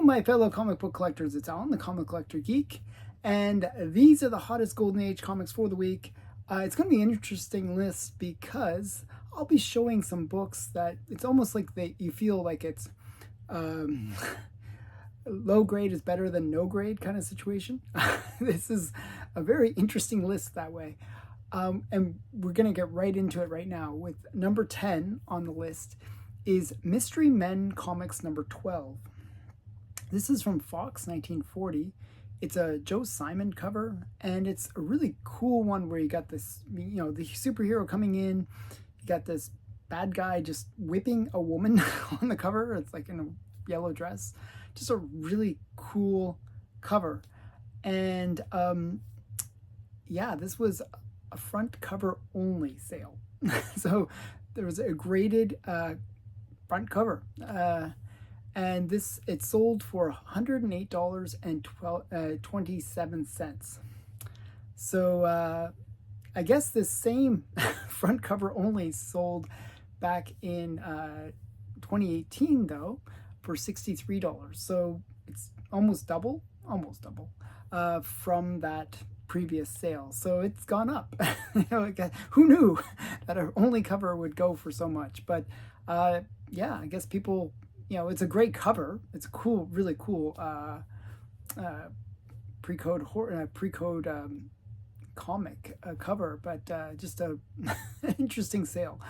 my fellow comic book collectors, it's Alan, the Comic Collector Geek, and these are the hottest Golden Age comics for the week. It's going to be an interesting list because I'll be showing some books that it's almost like you feel like it's low grade is better than no grade kind of situation. This is a very interesting list that way. And we're going to get right into it right now with number 10 on the list is Mystery Men Comics number 12. This is from Fox 1940. It's a Joe Simon cover, and it's a really cool one where you got this, the superhero coming in, you got this bad guy just whipping a woman on the cover. It's like in a yellow dress. Just a really cool cover. And this was a front cover only sale. So there was a graded front cover. And it sold for $108.27. So I guess this same front cover only sold back in 2018 though for $63. So it's almost double from that previous sale. So it's gone up. Who knew that an only cover would go for so much? But I guess people, it's a great cover. It's a cool, really cool pre-code comic cover, but just a interesting sale.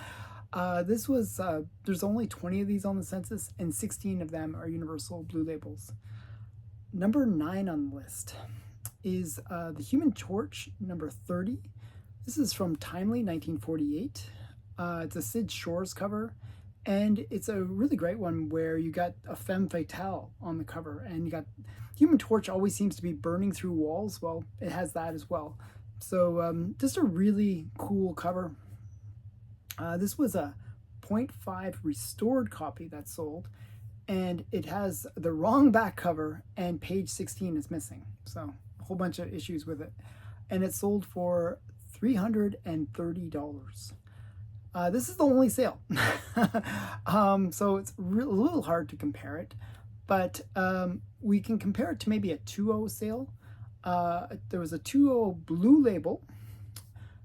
This was there's only 20 of these on the census, and 16 of them are Universal Blue Labels. Number 9 on the list is The Human Torch, number 30. This is from Timely 1948. It's a Sid Shores cover, and it's a really great one where you got a femme fatale on the cover, and you got Human Torch always seems to be burning through walls. Well, it has that as well. So just a really cool cover. This was a 0.5 restored copy that sold, and it has the wrong back cover, and page 16 is missing. So a whole bunch of issues with it. And it sold for $330. This is the only sale. So it's a little hard to compare it, but we can compare it to maybe a 2.0 sale. There was a 2.0 Blue Label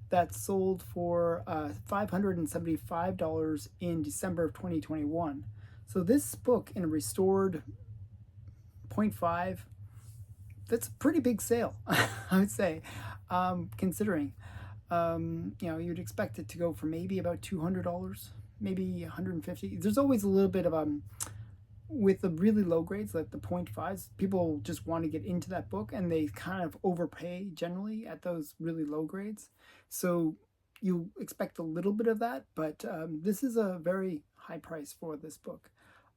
that sold for $575 in December of 2021. So this book in a restored 0.5, that's a pretty big sale, I would say, considering. You'd expect it to go for maybe about $200, maybe $150. There's always a little bit of with the really low grades, like the 0.5s, people just want to get into that book, and they kind of overpay generally at those really low grades. So you expect a little bit of that, but this is a very high price for this book.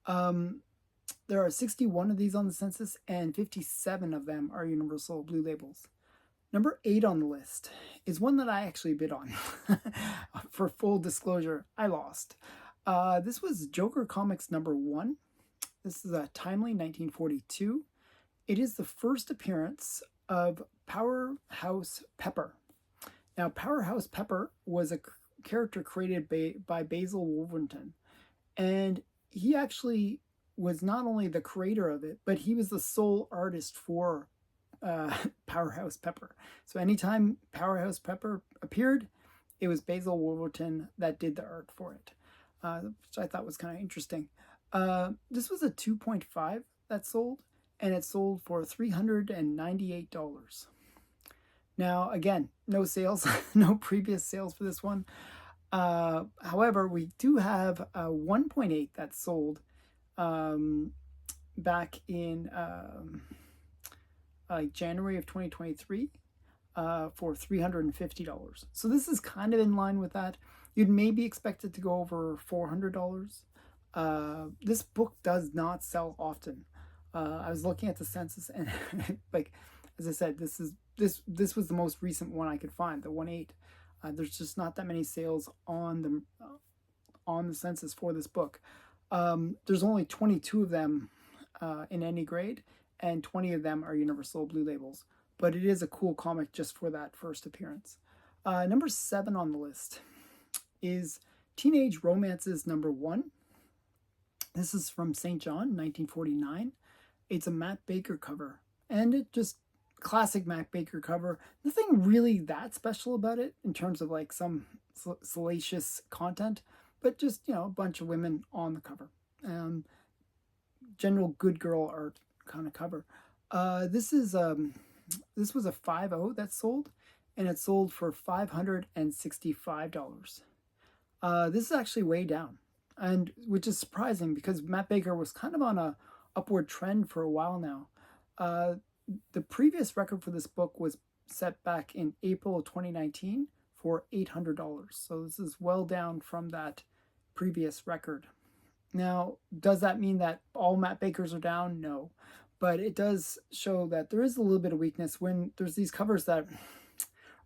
There are 61 of these on the census, and 57 of them are Universal Blue Labels. Number 8 on the list is one that I actually bid on. For full disclosure, I lost. This was Joker Comics number 1. This is a Timely 1942. It is the first appearance of Powerhouse Pepper. Now, Powerhouse Pepper was a character created by Basil Wolverton, and he actually was not only the creator of it, but he was the sole artist for Powerhouse Pepper. So anytime Powerhouse Pepper appeared, it was Basil Wolverton that did the art for it, which I thought was kind of interesting. This was a 2.5 that sold, and it sold for $398. Now, again, no sales, no previous sales for this one. However, we do have a 1.8 that sold back in January of 2023 for $350. So this is kind of in line with that. You'd maybe expect it to go over $400. This book does not sell often. I was looking at the census, and like, as I said, this was the most recent one I could find, the 1.8. There's just not that many sales on the census for this book. There's only 22 of them in any grade, and 20 of them are Universal Blue Labels. But it is a cool comic just for that first appearance. Number 7 on the list is Teenage Romances number 1. This is from St. John, 1949. It's a Matt Baker cover, and it just classic Matt Baker cover. Nothing really that special about it in terms of like some salacious content, but just, you know, a bunch of women on the cover. General good girl art kind of cover. This was a 5.0 that sold, and it sold for $565. This is actually way down, and which is surprising because Matt Baker was kind of on a upward trend for a while now. The previous record for this book was set back in April of 2019 for $800. So this is well down from that previous record. Now, does that mean that all Matt Bakers are down? No. But it does show that there is a little bit of weakness when there's these covers that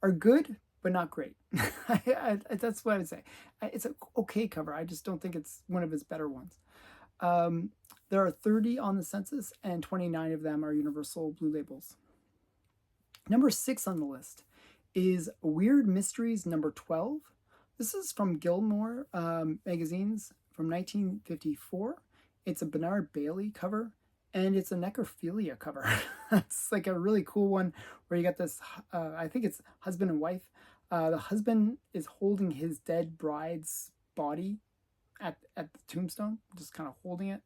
are good, but not great. That's what I would say. It's an okay cover. I just don't think it's one of his better ones. There are 30 on the census, and 29 of them are Universal Blue Labels. Number 6 on the list is Weird Mysteries number 12. This is from Gilmore magazines from 1954. It's a Bernard Bailey cover, and it's a necrophilia cover. It's like a really cool one where you got this, I think it's husband and wife. The husband is holding his dead bride's body at the tombstone, just kind of holding it.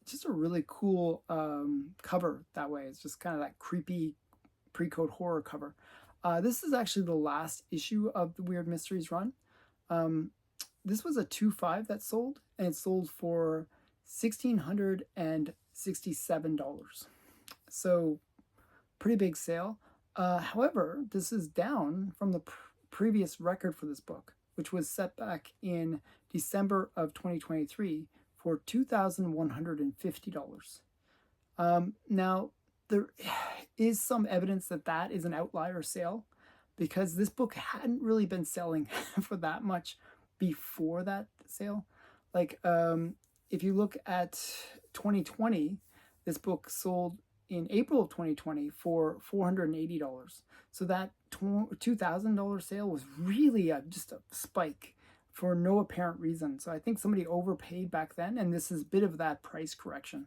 Just a really cool cover that way. It's just kind of that creepy pre-code horror cover. This is actually the last issue of the Weird Mysteries run. This was a 2.5 that sold, and it sold for $1,667. So pretty big sale. However, this is down from the previous record for this book, which was set back in December of 2023 for $2,150. Now, there is some evidence that that is an outlier sale because this book hadn't really been selling for that much before that sale. Like, if you look at 2020, this book sold in April of 2020 for $480. So that $2,000 sale was really just a spike for no apparent reason. So I think somebody overpaid back then, and this is a bit of that price correction.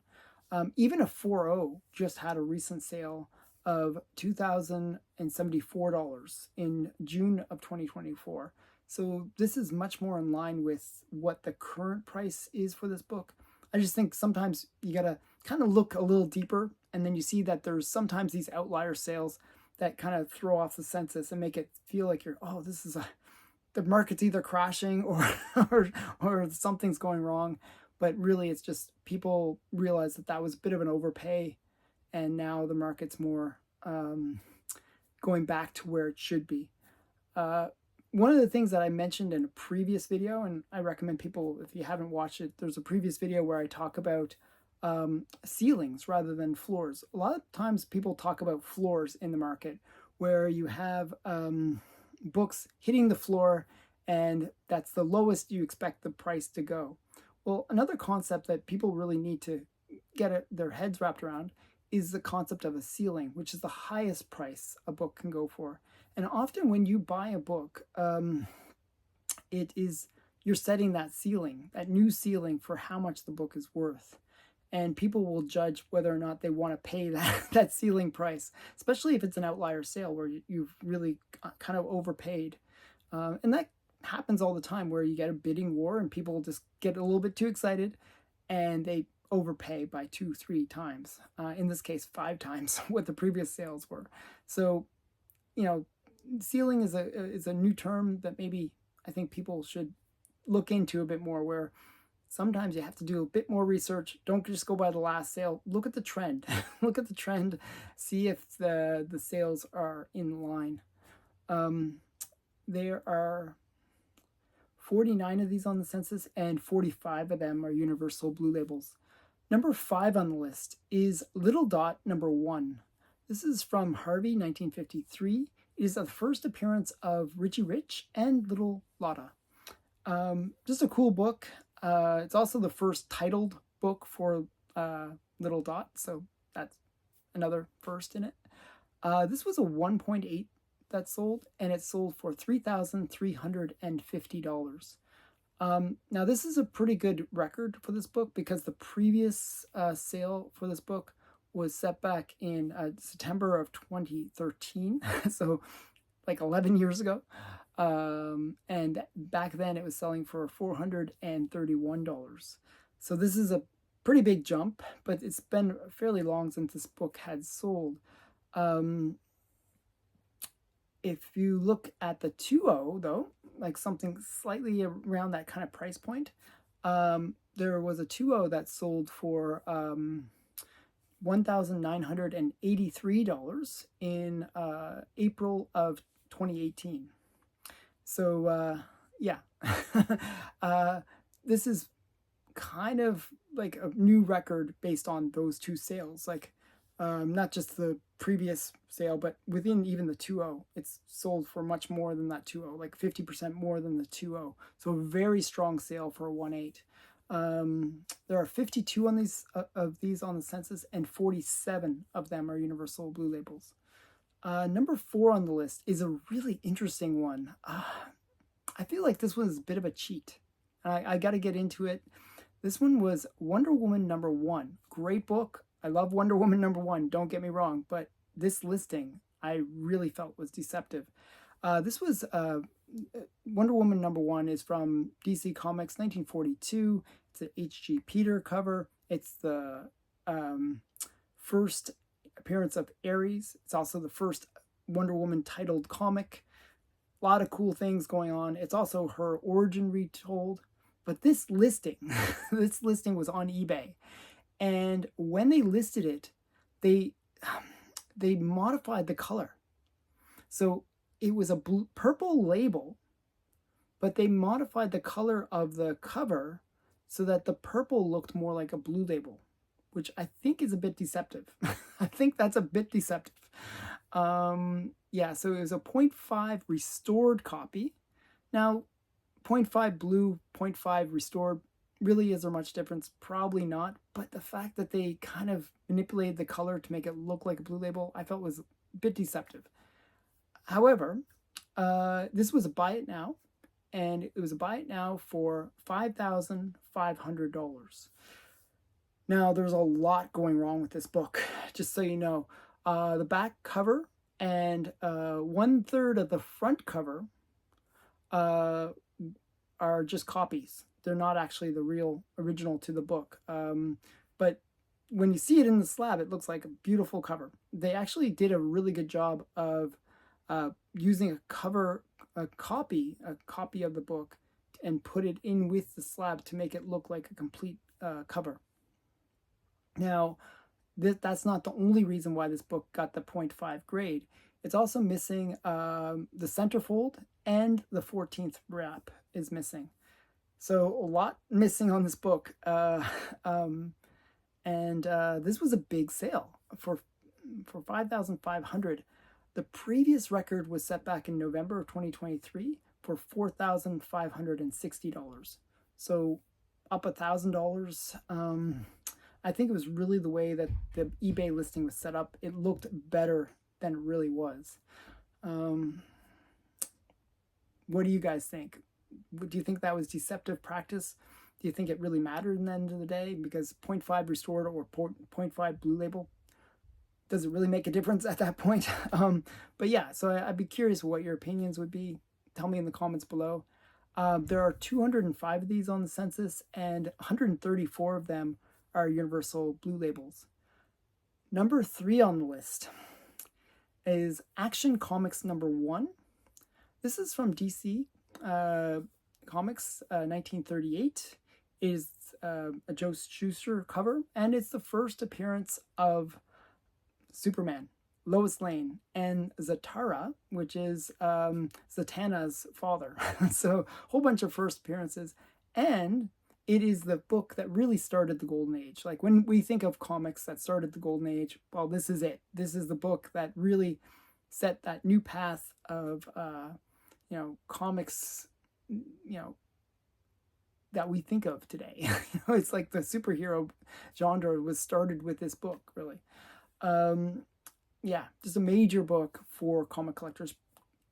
Even a 4.0 just had a recent sale of $2,074 in June of 2024. So this is much more in line with what the current price is for this book. I just think sometimes you gotta kind of look a little deeper, and then you see that there's sometimes these outlier sales that kind of throw off the census and make it feel like the market's either crashing or something's going wrong. But really, it's just people realize that was a bit of an overpay, and now the market's more going back to where it should be. One of the things that I mentioned in a previous video, and I recommend people, if you haven't watched it, there's a previous video where I talk about ceilings rather than floors. A lot of times people talk about floors in the market where you have books hitting the floor, and that's the lowest you expect the price to go. Well, another concept that people really need to get their heads wrapped around is the concept of a ceiling, which is the highest price a book can go for. And often when you buy a book, you're setting that ceiling, that new ceiling for how much the book is worth. And people will judge whether or not they want to pay that ceiling price, especially if it's an outlier sale where you've really kind of overpaid. And that happens all the time where you get a bidding war and people just get a little bit too excited and they overpay by 2-3 times. In this case, 5 times what the previous sales were. So, ceiling is a new term that maybe I think people should look into a bit more, where sometimes you have to do a bit more research. Don't just go by the last sale. Look at the trend. Look at the trend. See if the sales are in line. There are 49 of these on the census, and 45 of them are Universal Blue Labels. Number 5 on the list is Little Dot number 1. This is from Harvey, 1953. It is the first appearance of Richie Rich and Little Lotta. Just a cool book. It's also the first titled book for Little Dot, so that's another first in it. This was a 1.8 that sold, and it sold for $3,350. Now, this is a pretty good record for this book because the previous sale for this book was set back in September of 2013, so like 11 years ago. And back then it was selling for $431. So this is a pretty big jump, but it's been fairly long since this book had sold. If you look at the 2.0 though, like something slightly around that kind of price point, there was a 2.0 that sold for $1,983 in April of 2018. So yeah, this is kind of like a new record based on those two sales. Like not just the previous sale, but within even the 2.0, it's sold for much more than that 2.0, like 50% more than the 2.0. So a very strong sale for a 1.8. There are 52 on these of these on the census, and 47 of them are Universal Blue Labels. Number 4 on the list is a really interesting one. I feel like this was a bit of a cheat. I got to get into it. This one was Wonder Woman #1. Great book. I love Wonder Woman #1, don't get me wrong, but this listing I really felt was deceptive. This was Wonder Woman #1 is from DC Comics 1942. It's an H.G. Peter cover. It's the first appearance of Ares. It's also the first Wonder Woman titled comic. A lot of cool things going on. It's also her origin retold. But this listing, this listing was on eBay. And when they listed it, they modified the color. So it was a purple label, but they modified the color of the cover so that the purple looked more like a blue label, which I think is a bit deceptive. I think that's a bit deceptive. Yeah, so it was a 0.5 restored copy. Now, 0.5 blue, 0.5 restored, really is there much difference? Probably not, but the fact that they kind of manipulated the color to make it look like a blue label, I felt was a bit deceptive. However, this was a buy it now, and it was a buy it now for $5,500. Now, there's a lot going wrong with this book, just so you know. The back cover and 1/3 of the front cover are just copies. They're not actually the real original to the book. But when you see it in the slab, it looks like a beautiful cover. They actually did a really good job of using a copy of the book and put it in with the slab to make it look like a complete cover. Now, that's not the only reason why this book got the 0.5 grade. It's also missing the centerfold, and the 14th wrap is missing. So a lot missing on this book. This was a big sale for $5,500. The previous record was set back in November of 2023 for $4,560. So up $1,000. I think it was really the way that the eBay listing was set up. It looked better than it really was. What do you guys think? Do you think that was deceptive practice? Do you think it really mattered in the end of the day? Because 0.5 restored or 0.5 blue label, does it really make a difference at that point? But yeah, so I'd be curious what your opinions would be. Tell me in the comments below. There are 205 of these on the census, and 134 of them are Universal Blue Labels. Number 3 on the list is Action Comics #1. This is from DC Comics 1938. It is a Joe Shuster cover, and it's the first appearance of Superman, Lois Lane, and Zatara, which is Zatanna's father. So a whole bunch of first appearances, and it is the book that really started the Golden Age. Like when we think of comics that started the Golden Age, well, this is it. This is the book that really set that new path of, comics, that we think of today. It's like the superhero genre was started with this book, really. Yeah, just a major book for comic collectors.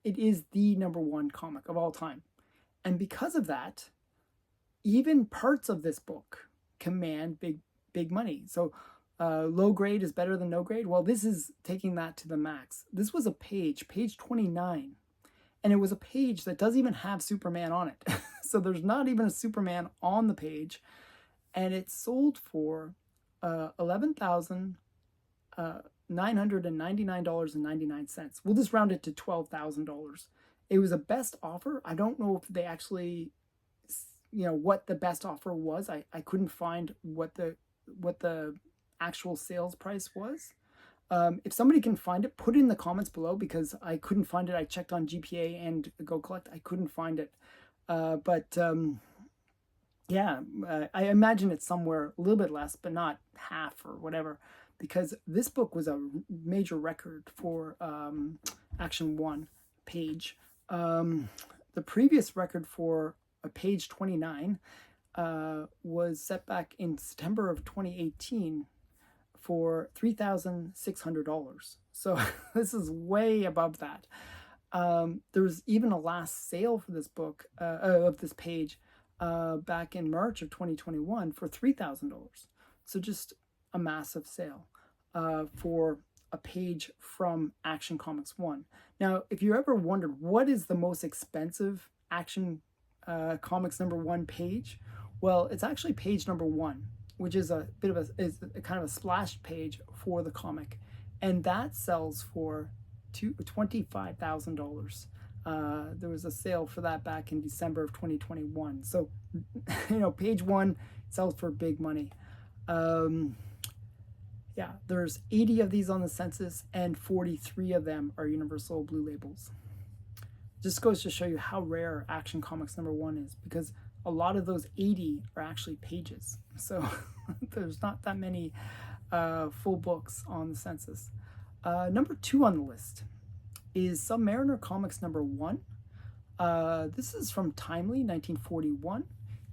It is the #1 comic of all time. And because of that, even parts of this book command big money. So low grade is better than no grade. Well, this is taking that to the max. This was a page 29, and it was a page that doesn't even have Superman on it. So there's not even a Superman on the page, and it sold for $11,999.99. We'll just round it to $12,000. It was a best offer. I don't know if they actually, what the best offer was. I couldn't find what the actual sales price was. If somebody can find it, put it in the comments below, because I couldn't find it. I checked on GPA and Go Collect. I couldn't find it. Yeah, I imagine it's somewhere a little bit less, but not half or whatever, because this book was a major record for Action 1 page. The previous record for a page 29 was set back in September of 2018 for $3,600. So this is way above that. There was even a last sale for this book, of this page, back in March of 2021 for $3,000. So just a massive sale for a page from Action Comics 1. Now, if you ever wondered what is the most expensive Action Comics number 1 page, well, it's actually page number 1, which is a bit of a kind of a splash page for the comic, and that sells for $25,000. There was a sale for that back in December of 2021. So, page 1 sells for big money. Yeah, there's 80 of these on the census, and 43 of them are Universal Blue Labels. Just goes to show you how rare Action Comics number 1 is, because a lot of those 80 are actually pages. So there's not that many full books on the census. Number 2 on the list is Submariner Comics number 1. This is from Timely, 1941.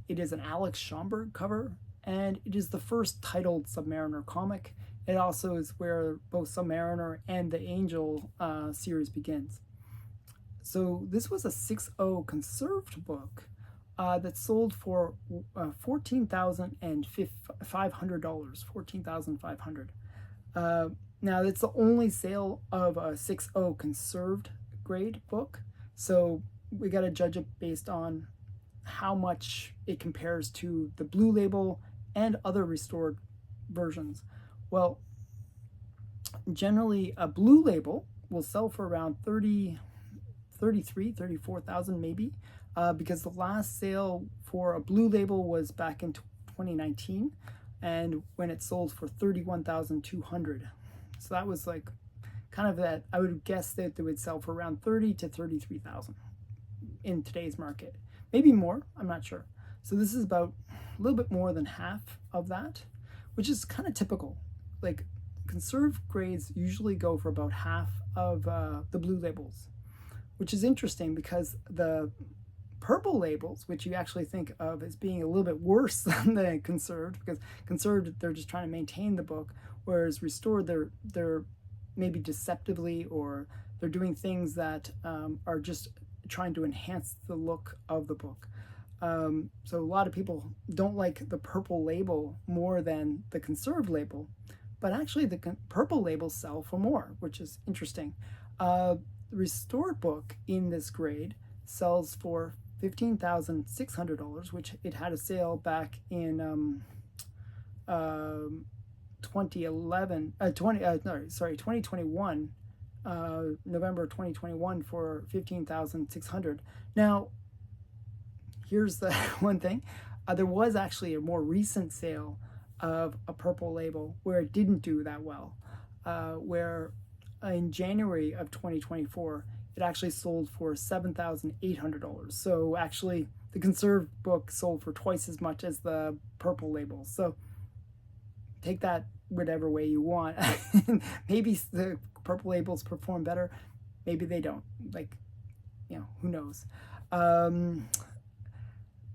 It is an Alex Schomburg cover, and it is the first titled Submariner comic. It also is where both Submariner and the Angel series begins. So this was a 6.0 conserved book that sold for $14,500. $14,500. Now, it's the only sale of a 6.0 conserved grade book, so we got to judge it based on how much it compares to the Blue Label and other restored versions. Well, generally, a Blue Label will sell for around $34,000 maybe, because the last sale for a Blue Label was back in 2019, and when it sold for $31,200. So that was like kind of that. I would guess that they would sell for around $30,000 to $33,000 in today's market, maybe more. I'm not sure. So this is about a little bit more than half of that, which is kind of typical. Like, conserved grades usually go for about half of the Blue Labels, which is interesting because the purple labels, which you actually think of as being a little bit worse than the conserved, because conserved, they're just trying to maintain the book, whereas restored, they're maybe deceptively, or they're doing things that are just trying to enhance the look of the book. So a lot of people don't like the purple label more than the conserved label, but actually the purple labels sell for more, which is interesting. The restored book in this grade sells for $15,600, which it had a sale back in 2021, November 2021, for $15,600. Now, here's the one thing. There was actually a more recent sale of a purple label where it didn't do that well, where in January of 2024, it actually sold for $7,800. So actually, the conserved book sold for twice as much as the purple label. So take that whatever way you want. Maybe the purple labels perform better. Maybe they don't. Like, who knows?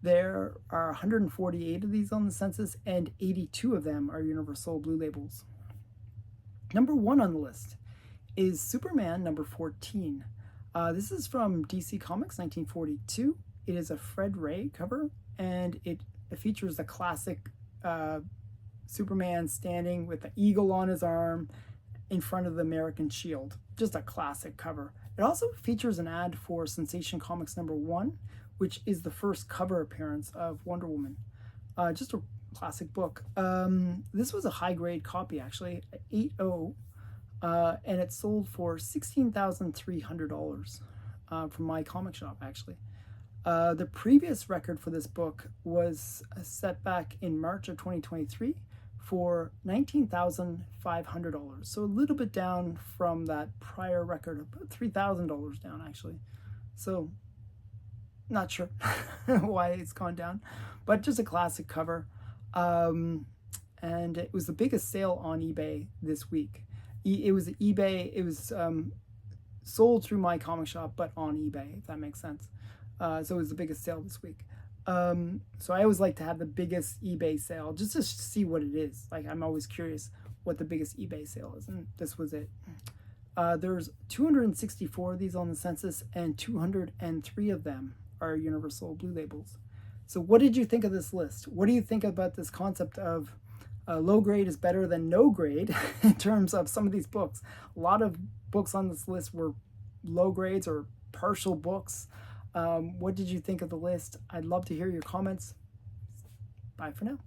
There are 148 of these on the census, and 82 of them are Universal Blue Labels. Number 1 on the list is Superman number 14. This is from DC Comics, 1942. It is a Fred Ray cover, and it features the classic Superman standing with the eagle on his arm in front of the American shield. Just a classic cover. It also features an ad for Sensation Comics #1, which is the first cover appearance of Wonder Woman. Just a classic book. This was a high-grade copy, actually, 8.0, and it sold for $16,300 from my comic shop, actually. The previous record for this book was set back in March of 2023 for $19,500. So a little bit down from that prior record, about $3,000 down, actually. So not sure why it's gone down, but just a classic cover. And it was the biggest sale on eBay this week. It was eBay, it was sold through my comic shop, but on eBay, if that makes sense. So it was the biggest sale this week. So I always like to have the biggest eBay sale just to see what it is. Like, I'm always curious what the biggest eBay sale is, and this was it. There's 264 of these on the census, and 203 of them are Universal Blue Labels. So what did you think of this list? What do you think about this concept of low grade is better than no grade in terms of some of these books? A lot of books on this list were low grades or partial books. What did you think of the list? I'd love to hear your comments. Bye for now.